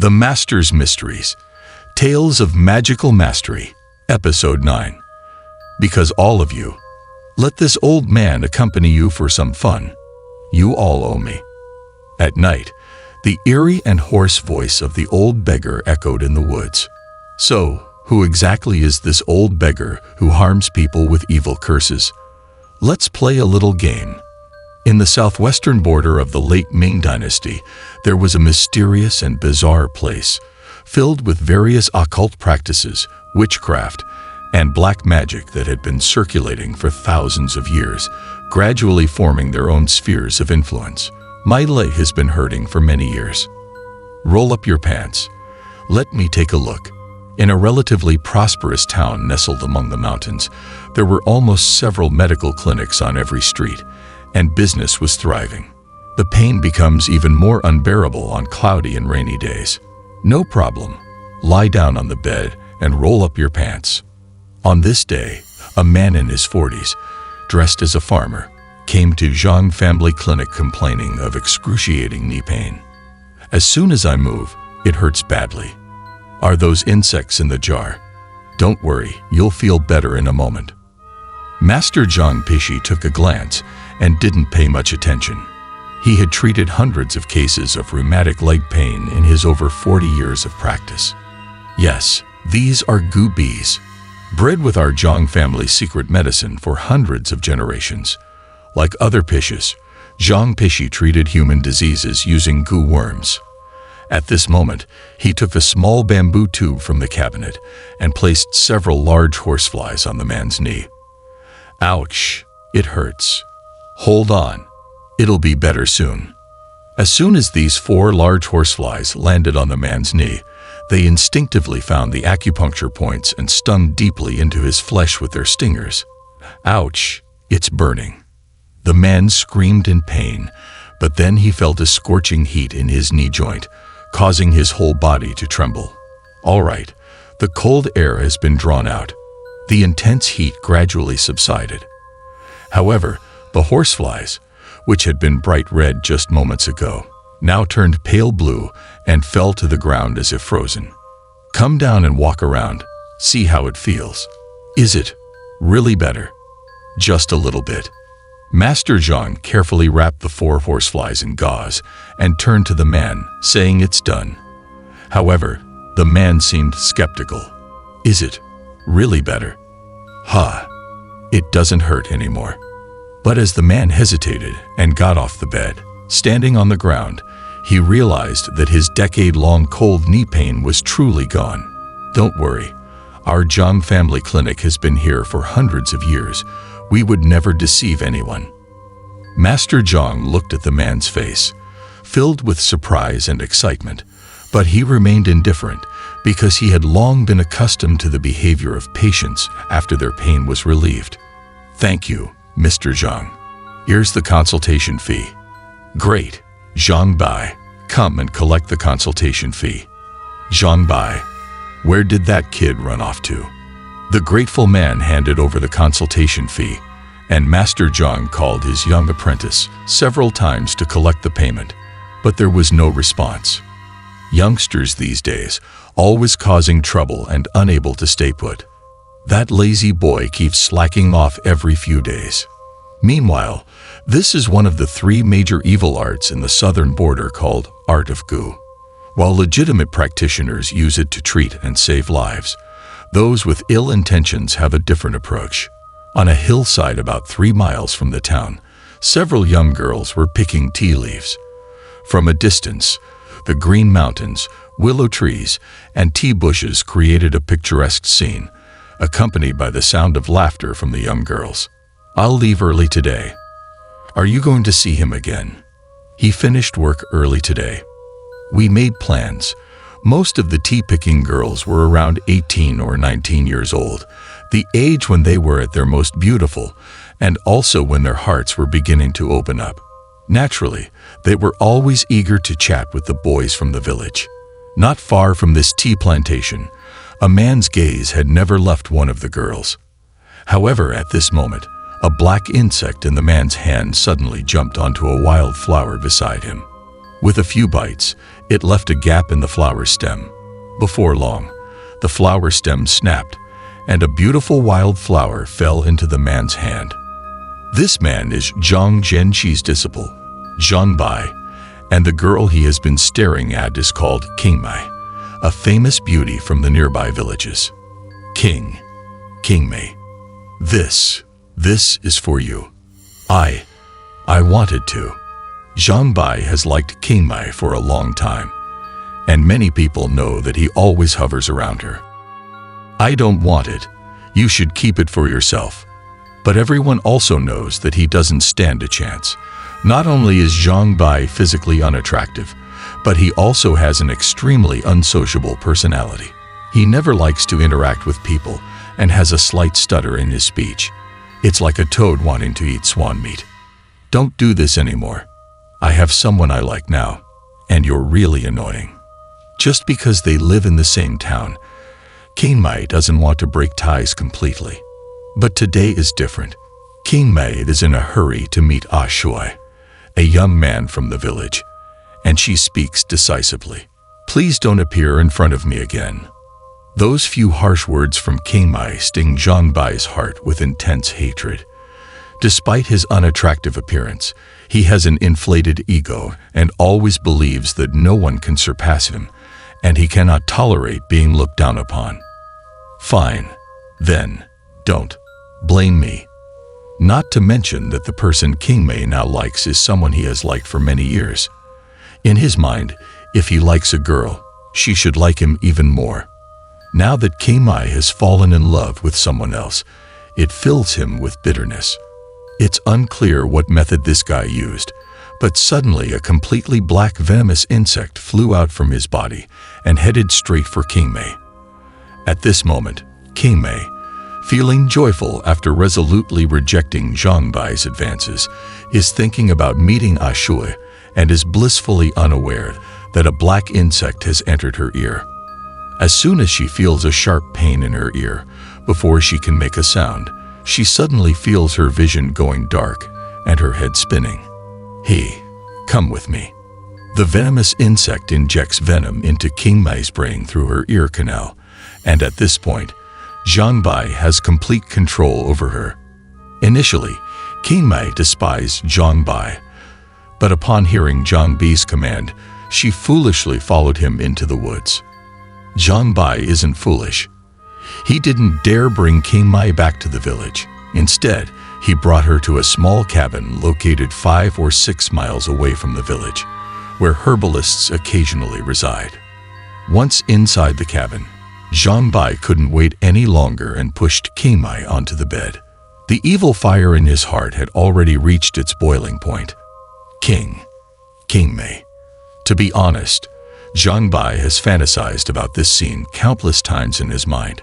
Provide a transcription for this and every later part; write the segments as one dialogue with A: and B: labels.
A: The Master's Mysteries, Tales of Magical Mastery, Episode 9. Because all of you, let this old man accompany you for some fun. You all owe me. At night, the eerie and hoarse voice of the old beggar echoed in the woods. So, who exactly is this old beggar who harms people with evil curses? Let's play a little game. In the southwestern border of the late Ming Dynasty, there was a mysterious and bizarre place, filled with various occult practices, witchcraft, and black magic that had been circulating for thousands of years, gradually forming their own spheres of influence. My leg has been hurting for many years. Roll up your pants. Let me take a look. In a relatively prosperous town nestled among the mountains, there were almost several medical clinics on every street, and business was thriving. The pain becomes even more unbearable on cloudy and rainy days. No problem. Lie down on the bed and roll up your pants. On this day, a man in his 40s, dressed as a farmer, came to Zhang Family Clinic complaining of excruciating knee pain. As soon as I move, it hurts badly. Are those insects in the jar? Don't worry, you'll feel better in a moment. Master Zhang Pishi took a glance and didn't pay much attention. He had treated hundreds of cases of rheumatic leg pain in his over 40 years of practice. Yes, these are gu bees, bred with our Zhang family's secret medicine for hundreds of generations. Like other Pishis, Zhang Pishi treated human diseases using gu worms. At this moment, he took a small bamboo tube from the cabinet and placed several large horseflies on the man's knee. Ouch, it hurts. Hold on, it'll be better soon. As soon as these 4 large horseflies landed on the man's knee, they instinctively found the acupuncture points and stung deeply into his flesh with their stingers. Ouch, it's burning. The man screamed in pain, but then he felt a scorching heat in his knee joint, causing his whole body to tremble. All right, the cold air has been drawn out. The intense heat gradually subsided. However, the horseflies, which had been bright red just moments ago, now turned pale blue and fell to the ground as if frozen. Come down and walk around. See how it feels. Is it really better? Just a little bit. Master Zhang carefully wrapped the 4 horseflies in gauze and turned to the man, saying it's done. However, the man seemed skeptical. Is it really better? It doesn't hurt anymore. But as the man hesitated and got off the bed, standing on the ground, he realized that his decade-long cold knee pain was truly gone. Don't worry, our Zhang Family Clinic has been here for hundreds of years. We would never deceive anyone. Master Zhang looked at the man's face, filled with surprise and excitement, but he remained indifferent because he had long been accustomed to the behavior of patients after their pain was relieved. Thank you, Mr. Zhang. Here's the consultation fee. Great. Zhang Bai, come and collect the consultation fee. Zhang Bai, where did that kid run off to? The grateful man handed over the consultation fee, and Master Zhang called his young apprentice several times to collect the payment, but there was no response. Youngsters these days, always causing trouble and unable to stay put. That lazy boy keeps slacking off every few days. Meanwhile, this is one of the 3 major evil arts in the southern border called Art of Gu. While legitimate practitioners use it to treat and save lives, those with ill intentions have a different approach. On a hillside about 3 miles from the town, several young girls were picking tea leaves. From a distance, the green mountains, willow trees, and tea bushes created a picturesque scene, accompanied by the sound of laughter from the young girls. I'll leave early today. Are you going to see him again? He finished work early today. We made plans. Most of the tea-picking girls were around 18 or 19 years old, the age when they were at their most beautiful, and also when their hearts were beginning to open up. Naturally, they were always eager to chat with the boys from the village. Not far from this tea plantation, a man's gaze had never left one of the girls. However, at this moment, a black insect in the man's hand suddenly jumped onto a wild flower beside him. With a few bites, It left a gap in the flower stem. Before long, the flower stem snapped, and a beautiful wild flower fell into the man's hand. This man is Zhang Zhenqi's disciple, Zhang Bai, and the girl he has been staring at is called King Mei, a famous beauty from the nearby villages. King Mei, this is for you. I wanted to. Zhang Bai has liked King Mei for a long time, and many people know that he always hovers around her. I don't want it. You should keep it for yourself. But everyone also knows that he doesn't stand a chance. Not only is Zhang Bai physically unattractive, but he also has an extremely unsociable personality. He never likes to interact with people and has a slight stutter in his speech. It's like a toad wanting to eat swan meat. Don't do this anymore. I have someone I like now, and you're really annoying. Just because they live in the same town, King Mei doesn't want to break ties completely. But today is different. King Mei is in a hurry to meet Ah Shui, a young man from the village, and she speaks decisively. Please don't appear in front of me again. Those few harsh words from King Mei sting Zhang Bai's heart with intense hatred. Despite his unattractive appearance, he has an inflated ego and always believes that no one can surpass him, and he cannot tolerate being looked down upon. Fine, then, don't blame me. Not to mention that the person King Mei now likes is someone he has liked for many years. In his mind, if he likes a girl, she should like him even more. Now that King Mei has fallen in love with someone else, it fills him with bitterness. It's unclear what method this guy used, but suddenly a completely black venomous insect flew out from his body and headed straight for King Mei. At this moment, King Mei, feeling joyful after resolutely rejecting Zhang Bai's advances, is thinking about meeting Ah Shui and is blissfully unaware that a black insect has entered her ear. As soon as she feels a sharp pain in her ear, before she can make a sound, she suddenly feels her vision going dark and her head spinning. Hey, come with me. The venomous insect injects venom into King Mei's brain through her ear canal, and at this point, Zhang Bai has complete control over her. Initially, King Mei despised Zhang Bai, but upon hearing Zhang Bai's command, she foolishly followed him into the woods. Zhang Bai isn't foolish. He didn't dare bring King Mei back to the village. Instead, he brought her to a small cabin located 5 or 6 miles away from the village, where herbalists occasionally reside. Once inside the cabin, Zhang Bai couldn't wait any longer and pushed King Mei onto the bed. The evil fire in his heart had already reached its boiling point. King Mei. To be honest, Zhang Bai has fantasized about this scene countless times in his mind.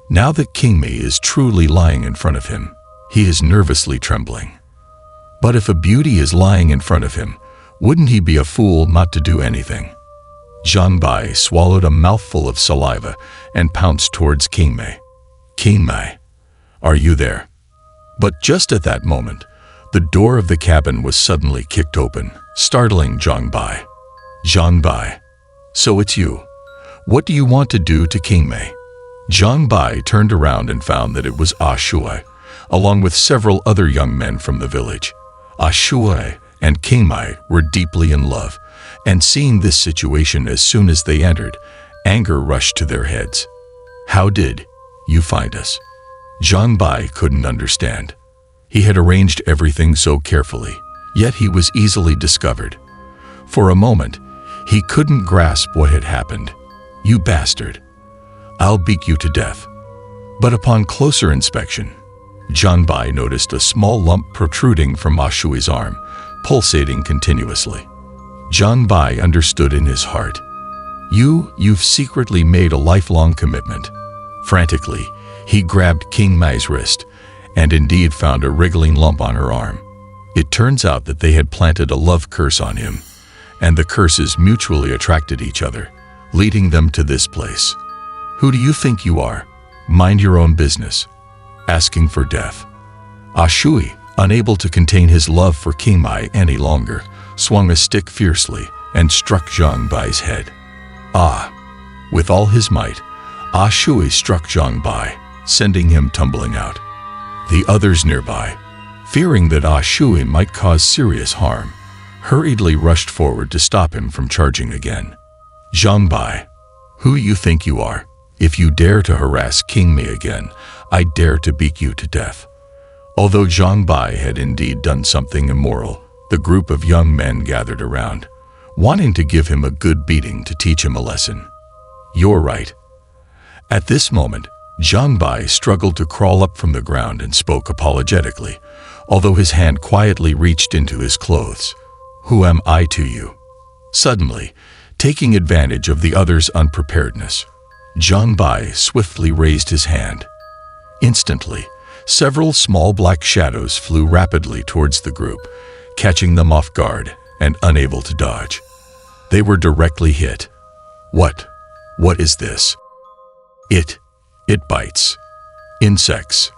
A: Now that King Mei is truly lying in front of him, he is nervously trembling. But if a beauty is lying in front of him, wouldn't he be a fool not to do anything? Zhang Bai swallowed a mouthful of saliva and pounced towards King Mei. King Mei, are you there? But just at that moment, the door of the cabin was suddenly kicked open, startling Zhang Bai. Zhang Bai, so it's you. What do you want to do to King Mei? Zhang Bai turned around and found that it was Ah Shui, along with several other young men from the village. Ah Shui and King Mei were deeply in love, and seeing this situation as soon as they entered, anger rushed to their heads. How did you find us? Zhang Bai couldn't understand. He had arranged everything so carefully, yet he was easily discovered. For a moment, he couldn't grasp what had happened. You bastard! I'll beat you to death. But upon closer inspection, Zhang Bai noticed a small lump protruding from Ah Shui's arm, pulsating continuously. Zhang Bai understood in his heart. You've secretly made a lifelong commitment. Frantically, he grabbed King Mei's wrist, and indeed found a wriggling lump on her arm. It turns out that they had planted a love curse on him, and the curses mutually attracted each other, leading them to this place. Who do you think you are? Mind your own business. Asking for death. Ah Shui, unable to contain his love for King Mei any longer, swung a stick fiercely and struck Zhang Bai's head. Ah! With all his might, Shui struck Zhang Bai, sending him tumbling out. The others nearby, fearing that Shui might cause serious harm, hurriedly rushed forward to stop him from charging again. Zhang Bai, who you think you are? If you dare to harass King Mi again, I dare to beat you to death. Although Zhang Bai had indeed done something immoral, the group of young men gathered around, wanting to give him a good beating to teach him a lesson. You're right. At this moment, Zhang Bai struggled to crawl up from the ground and spoke apologetically, although his hand quietly reached into his clothes. Who am I to you? Suddenly, taking advantage of the others' unpreparedness, Zhang Bai swiftly raised his hand. Instantly, several small black shadows flew rapidly towards the group, catching them off guard and unable to dodge. They were directly hit. What is this? It bites. Insects.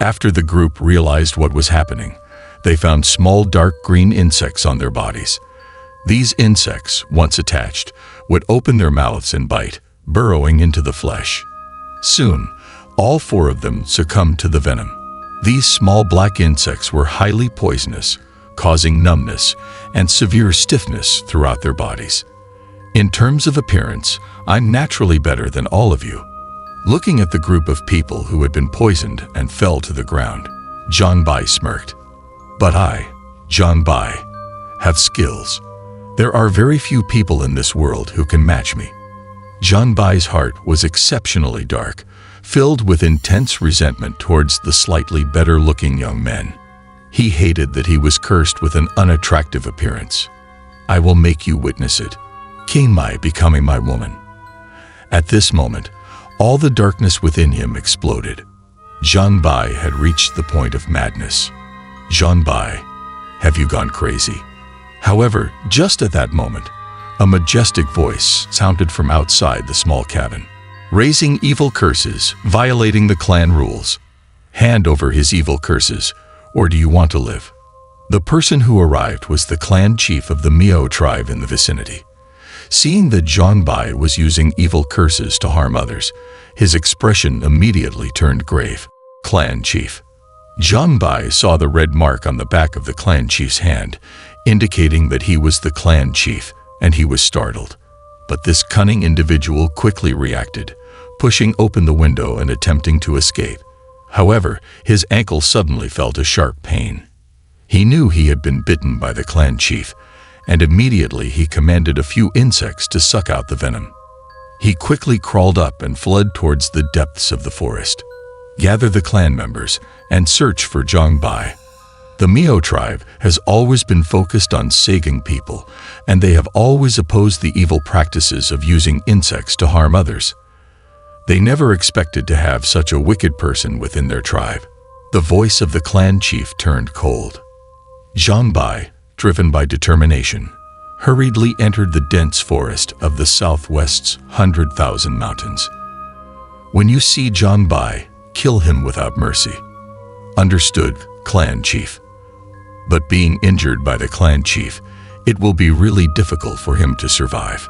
A: After the group realized what was happening, they found small dark green insects on their bodies. These insects, once attached, would open their mouths and bite, burrowing into the flesh. Soon, all 4 of them succumbed to the venom. These small black insects were highly poisonous, causing numbness and severe stiffness throughout their bodies. In terms of appearance, I'm naturally better than all of you. Looking at the group of people who had been poisoned and fell to the ground, Zhang Bai smirked. But I, Zhang Bai, have skills. There are very few people in this world who can match me. Zhang Bai's heart was exceptionally dark, filled with intense resentment towards the slightly better-looking young men. He hated that he was cursed with an unattractive appearance. I will make you witness it. King Mai becoming my woman. At this moment, all the darkness within him exploded. Zhang Bai had reached the point of madness. Zhang Bai, have you gone crazy? However, just at that moment, a majestic voice sounded from outside the small cabin, raising evil curses, violating the clan rules. Hand over his evil curses, or do you want to live? The person who arrived was the clan chief of the Miao tribe in the vicinity. Seeing that Zhang Bai was using evil curses to harm others, his expression immediately turned grave. Clan chief. Zhang Bai saw the red mark on the back of the clan chief's hand, indicating that he was the clan chief, and he was startled. But this cunning individual quickly reacted, pushing open the window and attempting to escape. However, his ankle suddenly felt a sharp pain. He knew he had been bitten by the clan chief, and immediately he commanded a few insects to suck out the venom. He quickly crawled up and fled towards the depths of the forest. Gather the clan members and search for Zhang Bai. The Miao tribe has always been focused on saving people, and they have always opposed the evil practices of using insects to harm others. They never expected to have such a wicked person within their tribe. The voice of the clan chief turned cold. Zhang Bai, driven by determination, hurriedly entered the dense forest of the southwest's 100,000 mountains. When you see Zhang Bai, kill him without mercy. Understood, clan chief. But being injured by the clan chief, it will be really difficult for him to survive.